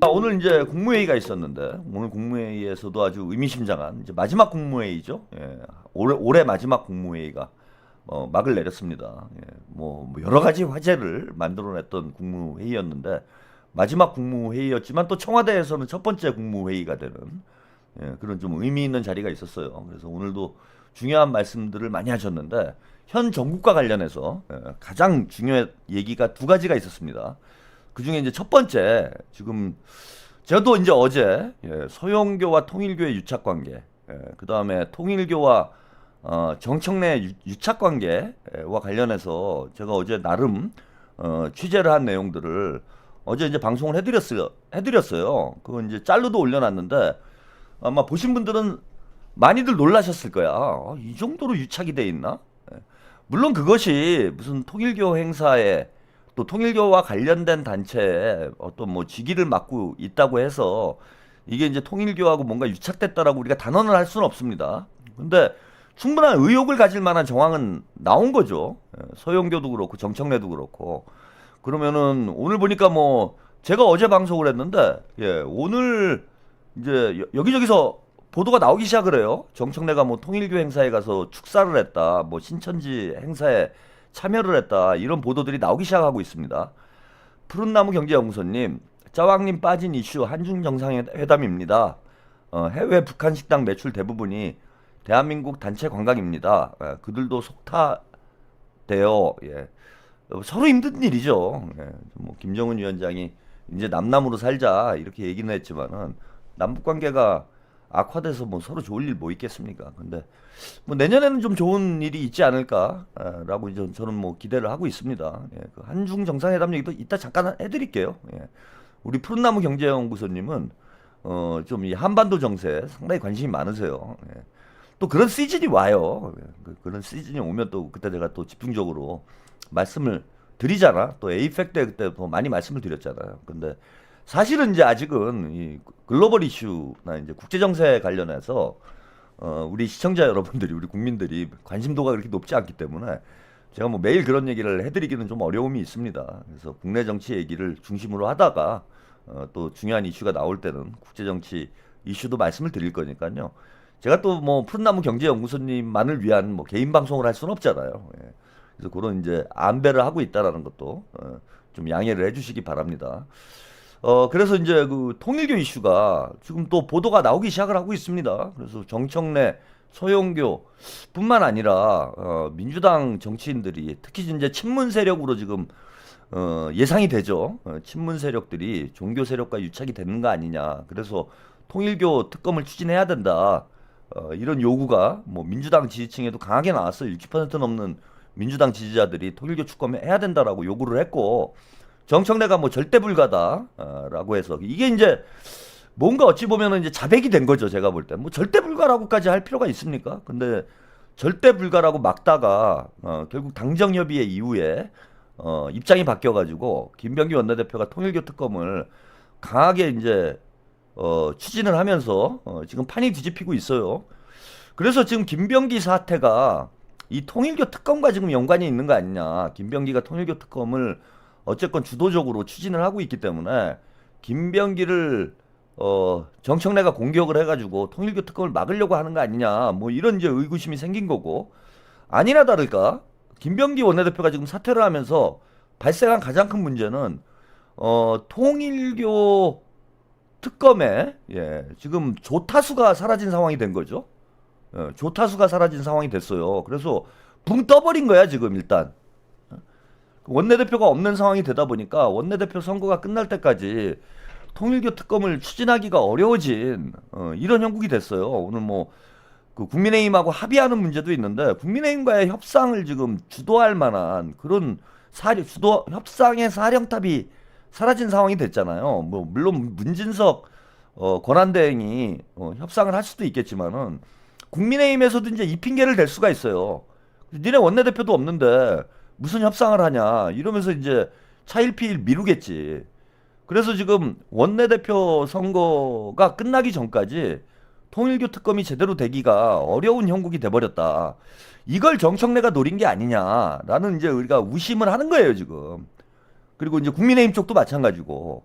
오늘 이제 국무회의가 있었는데 오늘 국무회의에서도 아주 의미심장한 이제 마지막 국무회의죠. 예, 올해 마지막 국무회의가 막을 내렸습니다. 예, 뭐 여러 가지 화제를 만들어냈던 국무회의였는데 마지막 국무회의였지만 또 청와대에서는 첫 번째 국무회의가 되는 그런 좀 의미 있는 자리가 있었어요. 그래서 오늘도 중요한 말씀들을 많이 하셨는데 현 정국과 관련해서 가장 중요한 얘기가 두 가지가 있었습니다. 그 중에 이제 첫 번째, 지금 저도 이제 어제 서영교와 통일교의 유착 관계, 그 다음에 통일교와 정청래 유착 관계와 관련해서 제가 어제 나름 취재를 한 내용들을 어제 이제 방송을 해드렸어요. 그거 이제 짤로도 올려놨는데 아마 보신 분들은 많이들 놀라셨을 거야. 이 정도로 유착이 돼 있나? 물론 그것이 무슨 통일교 행사에 또 통일교와 관련된 단체에 어떤 뭐 직위를 맡고 있다고 해서 이게 이제 통일교하고 뭔가 유착됐다라고 우리가 단언을 할 수는 없습니다. 근데 충분한 의혹을 가질 만한 정황은 나온 거죠. 서영교도 그렇고 정청래도 그렇고. 그러면은 오늘 보니까 뭐 제가 어제 방송을 했는데 오늘 이제 여기저기서 보도가 나오기 시작을 해요. 정청래가 뭐 통일교 행사에 가서 축사를 했다, 뭐 신천지 행사에 참여를 했다, 이런 보도들이 나오기 시작하고 있습니다. 푸른나무 경제연구소님, 짜왕님 빠진 이슈 한중 정상회담입니다. 해외 북한 식당 매출 대부분이 대한민국 단체 관광입니다. 그들도 속타돼요. 서로 힘든 일이죠. 뭐 김정은 위원장이 이제 남남으로 살자 이렇게 얘기는 했지만은 남북 관계가 악화돼서 뭐 서로 좋을 일 뭐 있겠습니까? 근데 뭐 내년에는 좀 좋은 일이 있지 않을까라고 이제 저는 뭐 기대를 하고 있습니다. 그 한중 정상회담 얘기도 이따 잠깐 해드릴게요. 우리 푸른나무 경제연구소님은 좀 이 한반도 정세 상당히 관심이 많으세요. 또 그런 시즌이 와요. 그런 시즌이 오면 또 그때 제가 또 집중적으로 말씀을 드리잖아. 또 에이펙 때 그때 더 많이 말씀을 드렸잖아요. 근데 사실은 이제 아직은 이 글로벌 이슈나 이제 국제 정세 관련해서 우리 시청자 여러분들이, 우리 국민들이 관심도가 그렇게 높지 않기 때문에 제가 뭐 매일 그런 얘기를 해드리기는 좀 어려움이 있습니다. 그래서 국내 정치 얘기를 중심으로 하다가 또 중요한 이슈가 나올 때는 국제 정치 이슈도 말씀을 드릴 거니까요. 제가 또 뭐 푸른나무 경제연구소님만을 위한 뭐 개인 방송을 할 수는 없잖아요. 그래서 그런 이제 안배를 하고 있다라는 것도 좀 양해를 해주시기 바랍니다. 그래서 이제 그 통일교 이슈가 지금 또 보도가 나오기 시작을 하고 있습니다. 그래서 정청래, 서영교 뿐만 아니라 민주당 정치인들이 특히 이제 친문 세력으로 지금 예상이 되죠. 친문 세력들이 종교 세력과 유착이 되는 거 아니냐. 그래서 통일교 특검을 추진해야 된다. 이런 요구가 뭐 민주당 지지층에도 강하게 나왔어요. 60% 넘는 민주당 지지자들이 통일교 특검해야 된다라고 요구를 했고, 정청래가 뭐 절대 불가다라고 해서 이게 이제 뭔가 어찌 보면은 이제 자백이 된 거죠. 제가 볼 때 뭐 절대 불가라고까지 할 필요가 있습니까? 근데 절대 불가라고 막다가 결국 당정 협의회 이후에 입장이 바뀌어가지고 김병기 원내대표가 통일교 특검을 강하게 이제 추진을 하면서 지금 판이 뒤집히고 있어요. 그래서 지금 김병기 사태가 이 통일교 특검과 지금 연관이 있는 거 아니냐. 김병기가 통일교 특검을 어쨌건 주도적으로 추진을 하고 있기 때문에 김병기를 정청래가 공격을 해가지고 통일교 특검을 막으려고 하는 거 아니냐, 뭐 이런 이제 의구심이 생긴 거고, 아니나 다를까 김병기 원내대표가 지금 사퇴를 하면서 발생한 가장 큰 문제는 통일교 특검에 지금 조타수가 사라진 상황이 된 거죠. 조타수가 사라진 상황이 됐어요. 그래서 붕 떠버린 거야 지금. 일단 원내대표가 없는 상황이 되다 보니까 원내대표 선거가 끝날 때까지 통일교 특검을 추진하기가 어려워진 이런 형국이 됐어요. 오늘 뭐 그 국민의힘하고 합의하는 문제도 있는데 국민의힘과의 협상을 지금 주도할 만한 그런 협상의 사령탑이 사라진 상황이 됐잖아요. 뭐 물론 문진석 권한대행이 협상을 할 수도 있겠지만은 국민의힘에서도 이제 이 핑계를 댈 수가 있어요. 니네 원내대표도 없는데 무슨 협상을 하냐 이러면서 이제 차일피일 미루겠지. 그래서 지금 원내대표 선거가 끝나기 전까지 통일교 특검이 제대로 되기가 어려운 형국이 돼버렸다. 이걸 정청래가 노린 게 아니냐라는 이제 우리가 의심을 하는 거예요 지금. 그리고 이제 국민의힘 쪽도 마찬가지고.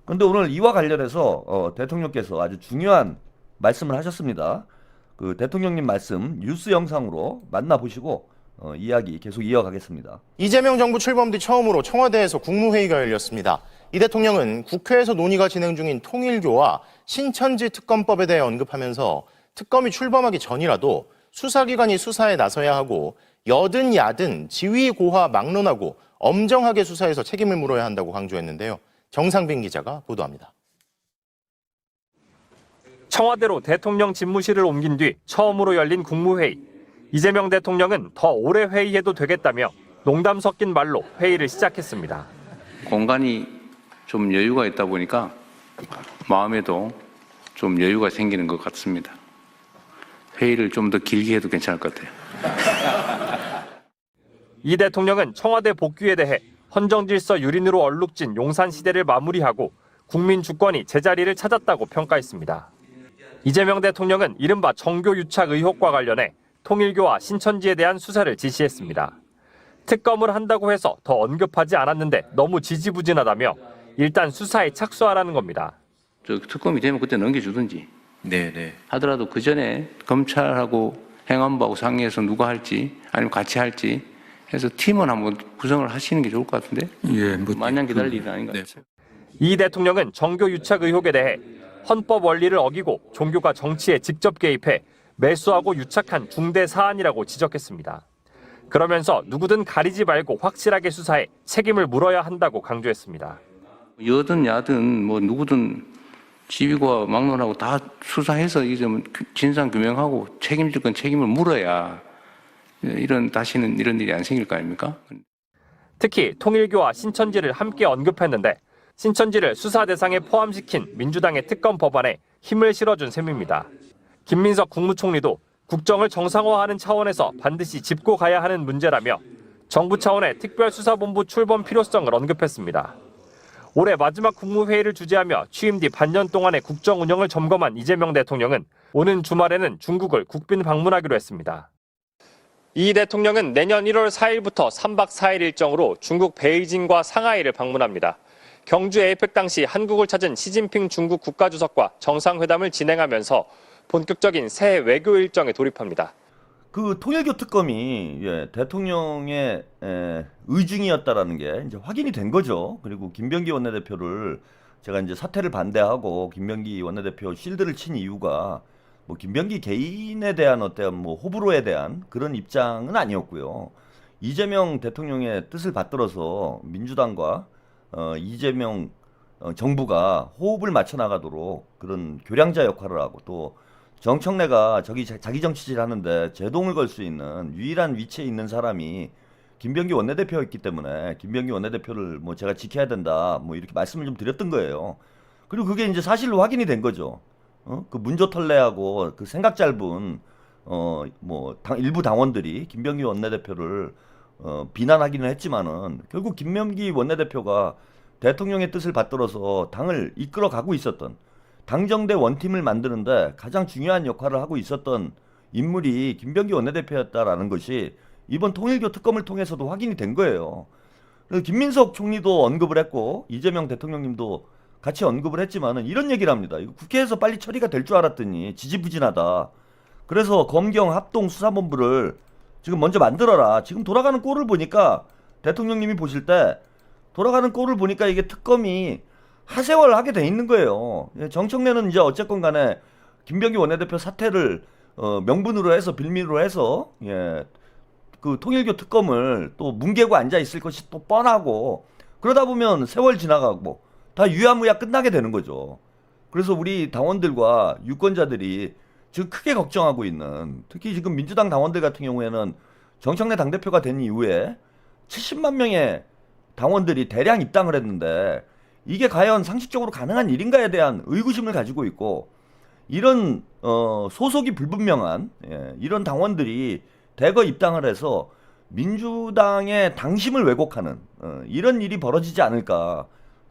그런데 오늘 이와 관련해서 대통령께서 아주 중요한 말씀을 하셨습니다. 그 대통령님 말씀 뉴스 영상으로 만나보시고 이야기 계속 이어가겠습니다. 이재명 정부 출범 뒤 처음으로 청와대에서 국무회의가 열렸습니다. 이 대통령은 국회에서 논의가 진행 중인 통일교와 신천지 특검법에 대해 언급하면서 특검이 출범하기 전이라도 수사기관이 수사에 나서야 하고 여든 야든 지위 고하 막론하고 엄정하게 수사해서 책임을 물어야 한다고 강조했는데요. 정상빈 기자가 보도합니다. 청와대로 대통령 집무실을 옮긴 뒤 처음으로 열린 국무회의. 이재명 대통령은 더 오래 회의해도 되겠다며 농담 섞인 말로 회의를 시작했습니다. 공간이 좀 여유가 있다 보니까 마음에도 좀 여유가 생기는 것 같습니다. 회의를 좀 더 길게 해도 괜찮을 것 같아요. 이 대통령은 청와대 복귀에 대해 헌정질서 유린으로 얼룩진 용산 시대를 마무리하고 국민 주권이 제자리를 찾았다고 평가했습니다. 이재명 대통령은 이른바 정교 유착 의혹과 관련해 통일교와 신천지에 대한 수사를 지시했습니다. 특검을 한다고 해서 더 언급하지 않았는데 너무 지지부진하다며 일단 수사에 착수하라는 겁니다. 특검이 되면 그때 넘겨주든지 네네. 하더라도 그 전에 검찰하고 행안부하고 상의해서 누가 할지 아니면 같이 할지 해서 팀은 한번 구성을 하시는 게 좋을 것 같은데. 예, 마냥 기다릴 일은 아닌 것 네. 같아요. 이 대통령은 정교 유착 의혹에 대해 헌법 원리를 어기고 종교가 정치에 직접 개입해 매수하고 유착한 중대 사안이라고 지적했습니다. 그러면서 누구든 가리지 말고 확실하게 수사해 책임을 물어야 한다고 강조했습니다. 여든 야든 뭐 누구든 지위고 막론하고 다 수사해서 이제 진상 규명하고 책임질 건 책임을 물어야 다시는 이런 일이 안 생길 거 아닙니까? 특히 통일교와 신천지를 함께 언급했는데 신천지를 수사 대상에 포함시킨 민주당의 특검 법안에 힘을 실어준 셈입니다. 김민석 국무총리도 국정을 정상화하는 차원에서 반드시 짚고 가야 하는 문제라며 정부 차원의 특별수사본부 출범 필요성을 언급했습니다. 올해 마지막 국무회의를 주재하며 취임 뒤 반년 동안의 국정 운영을 점검한 이재명 대통령은 오는 주말에는 중국을 국빈 방문하기로 했습니다. 이 대통령은 내년 1월 4일부터 3박 4일 일정으로 중국 베이징과 상하이를 방문합니다. 경주 에이펙 당시 한국을 찾은 시진핑 중국 국가주석과 정상회담을 진행하면서 본격적인 새 외교 일정에 돌입합니다. 그 통일교 특검이 대통령의 의중이었다라는 게 이제 확인이 된 거죠. 그리고 김병기 원내대표를 제가 이제 사퇴를 반대하고 김병기 원내대표 실드를 친 이유가 뭐 김병기 개인에 대한 어떤 뭐 호불호에 대한 그런 입장은 아니었고요. 이재명 대통령의 뜻을 받들어서 민주당과 이재명 정부가 호흡을 맞춰 나가도록 그런 교량자 역할을 하고 또 정청래가 자기 정치질 하는데 제동을 걸 수 있는 유일한 위치에 있는 사람이 김병기 원내대표였기 때문에 김병기 원내대표를 뭐 제가 지켜야 된다 뭐 이렇게 말씀을 좀 드렸던 거예요. 그리고 그게 이제 사실로 확인이 된 거죠. 그 문조털레하고 그 생각 짧은 일부 당원들이 김병기 원내대표를 비난하기는 했지만은 결국 김병기 원내대표가 대통령의 뜻을 받들어서 당을 이끌어 가고 있었던 당정대 원팀을 만드는데 가장 중요한 역할을 하고 있었던 인물이 김병기 원내대표였다라는 것이 이번 통일교 특검을 통해서도 확인이 된 거예요. 그래서 김민석 총리도 언급을 했고 이재명 대통령님도 같이 언급을 했지만은 이런 얘기를 합니다. 이거 국회에서 빨리 처리가 될 줄 알았더니 지지부진하다. 그래서 검경 합동 수사본부를 지금 먼저 만들어라. 지금 돌아가는 꼴을 보니까 대통령님이 보실 때 돌아가는 꼴을 보니까 이게 특검이 하세월 하게 돼 있는 거예요. 정청래는 이제 어쨌건 간에 김병기 원내대표 사퇴를 명분으로 해서 빌미로 해서 그 통일교 특검을 또 뭉개고 앉아 있을 것이 또 뻔하고 그러다 보면 세월 지나가고 다 유야무야 끝나게 되는 거죠. 그래서 우리 당원들과 유권자들이 지금 크게 걱정하고 있는 특히 지금 민주당 당원들 같은 경우에는 정청래 당대표가 된 이후에 70만 명의 당원들이 대량 입당을 했는데 이게 과연 상식적으로 가능한 일인가에 대한 의구심을 가지고 있고 이런 소속이 불분명한 이런 당원들이 대거 입당을 해서 민주당의 당심을 왜곡하는 이런 일이 벌어지지 않을까.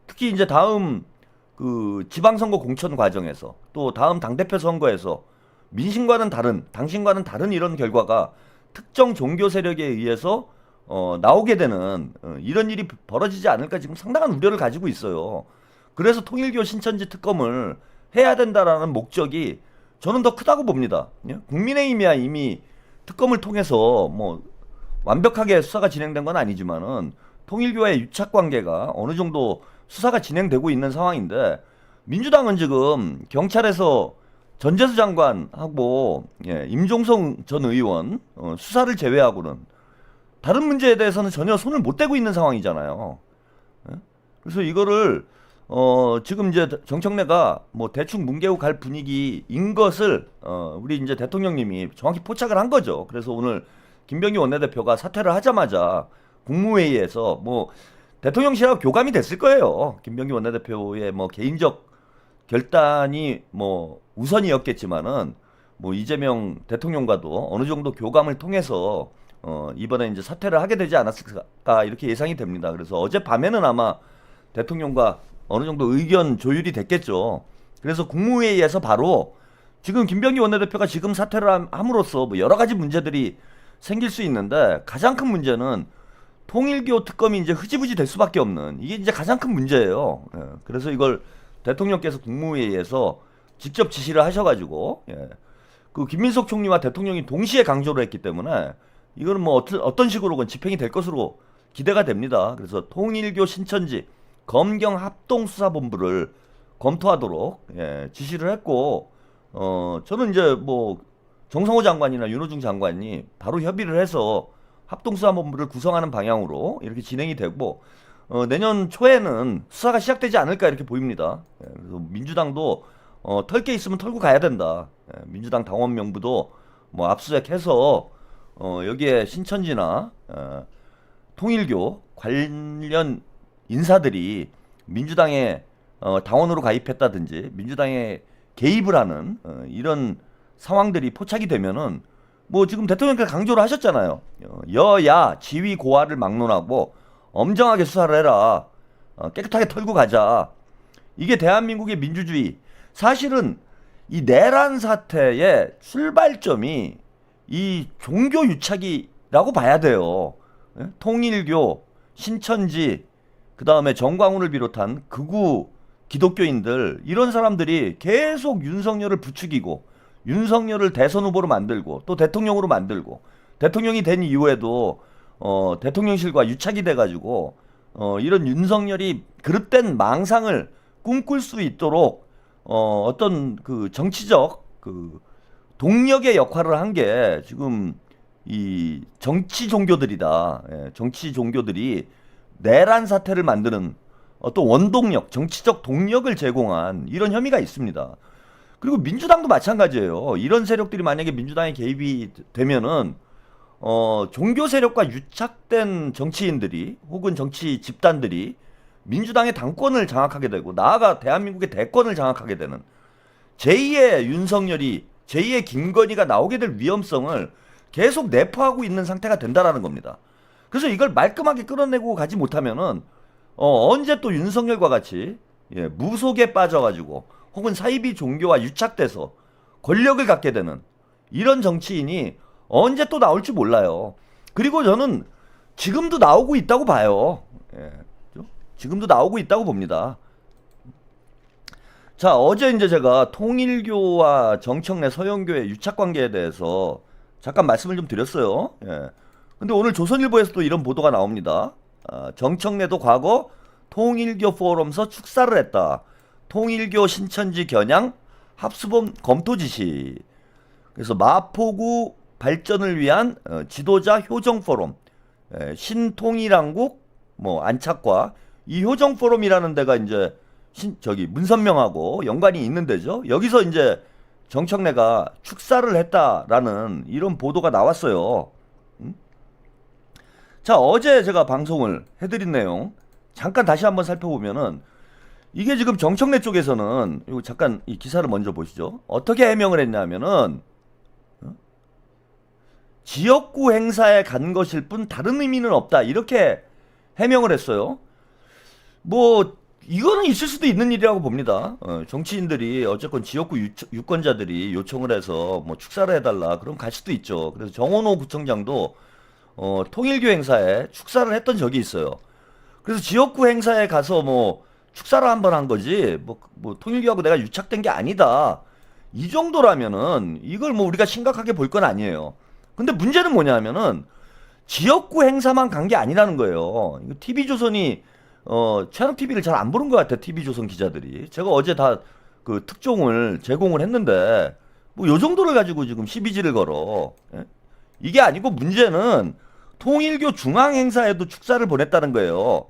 특히 이제 다음 그 지방선거 공천 과정에서 또 다음 당대표 선거에서 민심과는 다른 당신과는 다른 이런 결과가 특정 종교 세력에 의해서 나오게 되는 이런 일이 벌어지지 않을까 지금 상당한 우려를 가지고 있어요. 그래서 통일교 신천지 특검을 해야 된다라는 목적이 저는 더 크다고 봅니다. 예? 국민의힘이야 이미 특검을 통해서 뭐 완벽하게 수사가 진행된 건 아니지만은 통일교와의 유착 관계가 어느 정도 수사가 진행되고 있는 상황인데 민주당은 지금 경찰에서 전재수 장관하고 임종성 전 의원 수사를 제외하고는 다른 문제에 대해서는 전혀 손을 못 대고 있는 상황이잖아요. 예? 그래서 이거를 지금 이제 정청래가 뭐 대충 뭉개고 갈 분위기인 것을 우리 이제 대통령님이 정확히 포착을 한 거죠. 그래서 오늘 김병기 원내대표가 사퇴를 하자마자 국무회의에서 뭐 대통령실하고 교감이 됐을 거예요. 김병기 원내대표의 뭐 개인적 결단이 뭐 우선이었겠지만은 뭐 이재명 대통령과도 어느 정도 교감을 통해서 이번에 이제 사퇴를 하게 되지 않았을까 이렇게 예상이 됩니다. 그래서 어젯밤에는 아마 대통령과 어느 정도 의견 조율이 됐겠죠. 그래서 국무회의에서 바로 지금 김병기 원내대표가 지금 사퇴를 함으로써 뭐 여러 가지 문제들이 생길 수 있는데 가장 큰 문제는 통일교 특검이 이제 흐지부지 될 수밖에 없는 이게 이제 가장 큰 문제예요. 예. 그래서 이걸 대통령께서 국무회의에서 직접 지시를 하셔가지고 그 김민석 총리와 대통령이 동시에 강조를 했기 때문에 이거는 뭐 어떤 식으로건 집행이 될 것으로 기대가 됩니다. 그래서 통일교 신천지 검경 합동수사본부를 검토하도록 지시를 했고 저는 이제 뭐 정성호 장관이나 윤호중 장관이 바로 협의를 해서 합동수사본부를 구성하는 방향으로 이렇게 진행이 되고 내년 초에는 수사가 시작되지 않을까 이렇게 보입니다. 그래서 민주당도 털 게 있으면 털고 가야 된다. 민주당 당원 명부도 뭐 압수수색해서 여기에 신천지나 통일교 관련 인사들이 민주당에 당원으로 가입했다든지 민주당에 개입을 하는 이런 상황들이 포착이 되면은 뭐 지금 대통령께서 강조를 하셨잖아요. 여야 지위 고하를 막론하고 엄정하게 수사를 해라. 깨끗하게 털고 가자. 이게 대한민국의 민주주의. 사실은 이 내란 사태의 출발점이 이 종교 유착이라고 봐야 돼요. 통일교, 신천지, 그 다음에 정광훈을 비롯한 극우 기독교인들 이런 사람들이 계속 윤석열을 부추기고 윤석열을 대선 후보로 만들고 또 대통령으로 만들고 대통령이 된 이후에도 대통령실과 유착이 돼가지고 이런 윤석열이 그릇된 망상을 꿈꿀 수 있도록 어떤 그 정치적 그 동력의 역할을 한 게 지금 이 정치 종교들이다. 정치 종교들이 내란 사태를 만드는 어떤 원동력, 정치적 동력을 제공한 이런 혐의가 있습니다. 그리고 민주당도 마찬가지예요. 이런 세력들이 만약에 민주당에 개입이 되면은 종교 세력과 유착된 정치인들이 혹은 정치 집단들이 민주당의 당권을 장악하게 되고 나아가 대한민국의 대권을 장악하게 되는 제2의 윤석열이 제2의 김건희가 나오게 될 위험성을 계속 내포하고 있는 상태가 된다라는 겁니다. 그래서 이걸 말끔하게 끌어내고 가지 못하면은 언제 또 윤석열과 같이 무속에 빠져가지고 혹은 사이비 종교와 유착돼서 권력을 갖게 되는 이런 정치인이 언제 또 나올지 몰라요. 그리고 저는 지금도 나오고 있다고 봐요. 지금도 나오고 있다고 봅니다. 자, 어제 이제 제가 통일교와 정청래 서영교의 유착 관계에 대해서 잠깐 말씀을 좀 드렸어요. 근데 오늘 조선일보에서도 이런 보도가 나옵니다. 정청래도 과거 통일교 포럼서 축사를 했다. 통일교 신천지 겨냥 합수본 검토 지시. 그래서 마포구 발전을 위한 지도자 효정 포럼, 신통일한국 뭐 안착과 이 효정 포럼이라는 데가 이제 문선명하고 연관이 있는 데죠. 여기서 이제 정청래가 축사를 했다라는 이런 보도가 나왔어요. 자, 어제 제가 방송을 해드린 내용 잠깐 다시 한번 살펴보면은 이게 지금 정청래 쪽에서는 이거 잠깐 이 기사를 먼저 보시죠. 어떻게 해명을 했냐면은 지역구 행사에 간 것일 뿐 다른 의미는 없다 이렇게 해명을 했어요. 뭐 이거는 있을 수도 있는 일이라고 봅니다. 정치인들이 어쨌건 지역구 유권자들이 요청을 해서 뭐 축사를 해달라 그럼 갈 수도 있죠. 그래서 정원호 구청장도 통일교 행사에 축사를 했던 적이 있어요. 그래서 지역구 행사에 가서 뭐 축사를 한 번 한 거지 뭐 통일교하고 내가 유착된 게 아니다. 이 정도라면은 이걸 뭐 우리가 심각하게 볼 건 아니에요. 근데 문제는 뭐냐면은 지역구 행사만 간 게 아니라는 거예요. 이거 TV조선이 최양 TV를 잘 안 보는 것 같아. TV조선 기자들이. 제가 어제 다 그 특종을 제공을 했는데 뭐 요 정도를 가지고 지금 시비지를 걸어. 예? 이게 아니고 문제는 통일교 중앙 행사에도 축사를 보냈다는 거예요.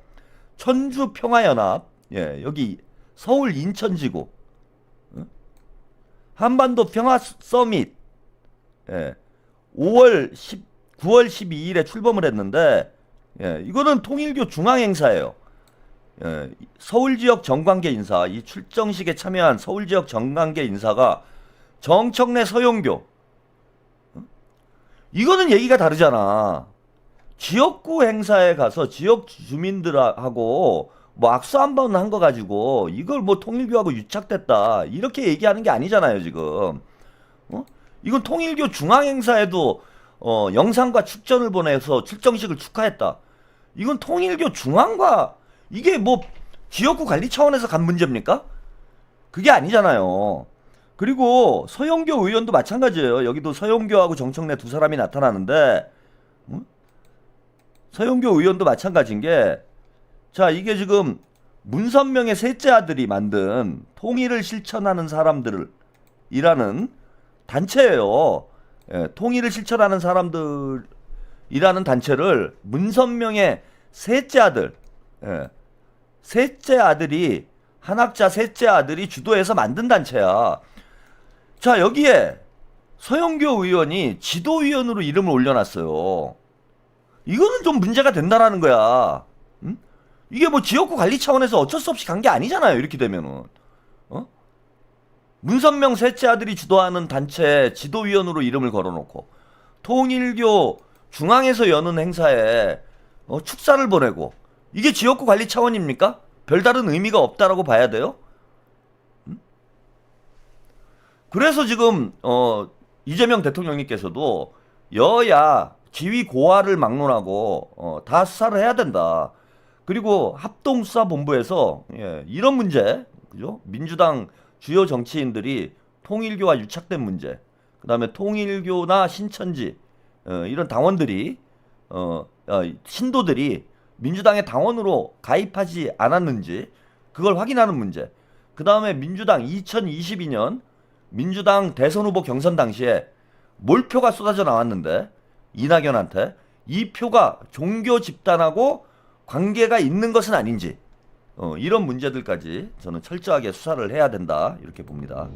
천주 평화연합, 예, 여기 서울 인천지구, 한반도 평화 서밋, 예, 9월 12일에 출범을 했는데, 예, 이거는 통일교 중앙 행사예요. 예, 서울 지역 정관계 인사, 이 출정식에 참여한 서울 지역 정관계 인사가 정청래 서용교, 이거는 얘기가 다르잖아. 지역구 행사에 가서 지역 주민들하고 뭐 악수 한 번 한 거 가지고 이걸 뭐 통일교하고 유착됐다 이렇게 얘기하는 게 아니잖아요 지금. 이건 통일교 중앙 행사에도 영상과 축전을 보내서 출정식을 축하했다. 이건 통일교 중앙과 이게 뭐 지역구 관리 차원에서 간 문제입니까? 그게 아니잖아요. 그리고 서영교 의원도 마찬가지예요. 여기도 서영교하고 정청래 두 사람이 나타나는데, 서영교 의원도 마찬가지인 게, 자, 이게 지금 문선명의 셋째 아들이 만든 통일을 실천하는 사람들이라는 단체예요. 예, 통일을 실천하는 사람들이라는 단체를 문선명의 셋째 아들, 예, 셋째 아들이 한학자 셋째 아들이 주도해서 만든 단체야. 자, 여기에 서영교 의원이 지도위원으로 이름을 올려놨어요. 이거는 좀 문제가 된다라는 거야. 응? 이게 뭐 지역구 관리 차원에서 어쩔 수 없이 간 게 아니잖아요. 이렇게 되면은. 문선명 셋째 아들이 주도하는 단체 지도위원으로 이름을 걸어놓고 통일교 중앙에서 여는 행사에 축사를 보내고 이게 지역구 관리 차원입니까? 별다른 의미가 없다라고 봐야 돼요? 그래서 지금 이재명 대통령님께서도 여야 지휘 고하를 막론하고 다 수사를 해야 된다. 그리고 합동수사본부에서 이런 문제, 그죠? 민주당 주요 정치인들이 통일교와 유착된 문제, 그 다음에 통일교나 신천지 이런 당원들이 신도들이 민주당의 당원으로 가입하지 않았는지 그걸 확인하는 문제. 그 다음에 민주당 2022년 민주당 대선 후보 경선 당시에 몰표가 쏟아져 나왔는데 이낙연한테 이 표가 종교 집단하고 관계가 있는 것은 아닌지 이런 문제들까지 저는 철저하게 수사를 해야 된다 이렇게 봅니다.